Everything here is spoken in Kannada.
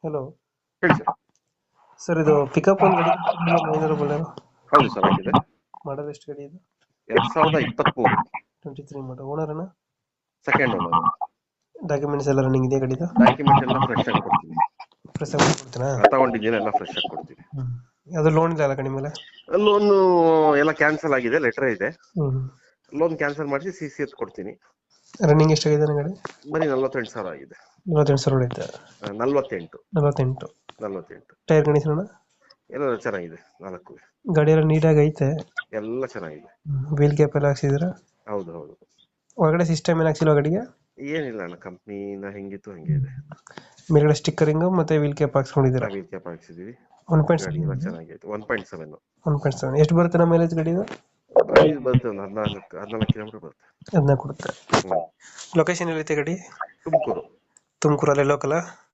ಹಲೋ ಹೇಳಿ ಸರ್. ಸರ್, ಇದು ಪಿಕಪ್ ಒಂದು ಗಾಡಿ ಮಹೇಂದ್ರ ಬೊಲೆರೋ ಹೌದು ಸರ್, ಆಗಿದೆ. ಮಾಡಲ್ ಎಷ್ಟು ಗಾಡಿ ಇದು? 2023 23 ಮಾಡಲ್. ಓನರನ್ನ ಸೆಕೆಂಡ್ ಓನರ್. ಡಾಕ್ಯುಮೆಂಟ್ಸ್ ಎಲ್ಲ ರನ್ನಿಂಗ್ ಇದೆ ಗಾಡಿದು? ಡಾಕ್ಯುಮೆಂಟ್ ಎಲ್ಲ ಫ್ರೆಶ್ ಆಗಿ ಕೊಡ್ತೀನಿ. ಪ್ರೆಸ್ ಆಗಿ ಕೊಡ್ತೀರಾ? ತಗೊಂಡಿದ್ದೀನಿ, ಎಲ್ಲ ಫ್ರೆಶ್ ಆಗಿ ಕೊಡ್ತೀನಿ. ಅದು ಲೋನ್ ಇಲ್ಲ ಅಲ್ಲ ಗಾಡಿ ಮೇಲೆ? ಲೋನ್ ಎಲ್ಲ ಕ್ಯಾನ್ಸಲ್ ಆಗಿದೆ, ಲೆಟರ್ ಇದೆ. ಹ್ಮ್. ಲೋನ್ ಕ್ಯಾನ್ಸಲ್ ಮಾಡಿಸಿ CC ಎತ್ ಕೊಡ್ತೀನಿ. ರನ್ನಿಂಗ್ ಎಷ್ಟಾಗಿದೆ ನನ್ನ ಗಾಡಿ? ಬರೀ 48,000 ಆಗಿದೆ. 48,000 ಹೊಡೆಯುತ್ತೆ. 48 48. 48 ಟೈರ್ ಕಂಡೀಷನ್? ಎಲ್ಲ ಚೆನ್ನಾಗಿದೆ. 4 ಗಾಡಿ ಎಲ್ಲ ನೀಟಾಗಿ ಐತೆ? ಎಲ್ಲ ಚೆನ್ನಾಗಿದೆ. ವೀಲ್ ಕ್ಯಾಪ್ ಎಲ್ಲ ಹಾಕ್ಸಿದ್ದೀರಾ? ಹೌದು ಹೌದು. ಒಳಗಡೆ ಸಿಸ್ಟಮ್ ಏನು ಹಾಕ್ಸಿಲ್ವ ಗಾಡಿಗೆ? ಏನಿಲ್ಲ ಅಣ್ಣ, ಕಂಪ್ನಿನ ಹೆಂಗಿತ್ತು ಹಂಗೆ ಇದೆ. ಮೇಲ್ಗಡೆ ಸ್ಟಿಕ್ಕರಿಂಗ್ ಮತ್ತೆ ವೀಲ್ ಕ್ಯಾಪ್ ಹಾಕ್ಸ್ಕೊಂಡಿದ್ದೀರಾ? ವೀಲ್ ಕ್ಯಾಪ್ ಹಾಕ್ಸಿದೀವಿ. 1.7. ಗಾಡಿ ಎಲ್ಲ ಚೆನ್ನಾಗೈತೆ. 1.7. 1.7 ಎಷ್ಟು ಬರುತ್ತೆ ನಮ್ಮ ಮೈಲೇಜ್ ಗಾಡಿದು? ಮೈಲೇಜ್ ಬರುತ್ತೆ, ಒಂದು 14 ಕಿಲೋಮೀಟರ್ ಬರುತ್ತೆ. ಅದನ್ನ ಕೊಡುತ್ತೆ. ಹ್ಮ್. ಲೊಕೇಶನ್ ಎಲ್ಲೈತೆ ಗಾಡಿ? ತುಮಕೂರು. ತುಮಕೂರಲ್ಲಿ ಲೋಕಲ್?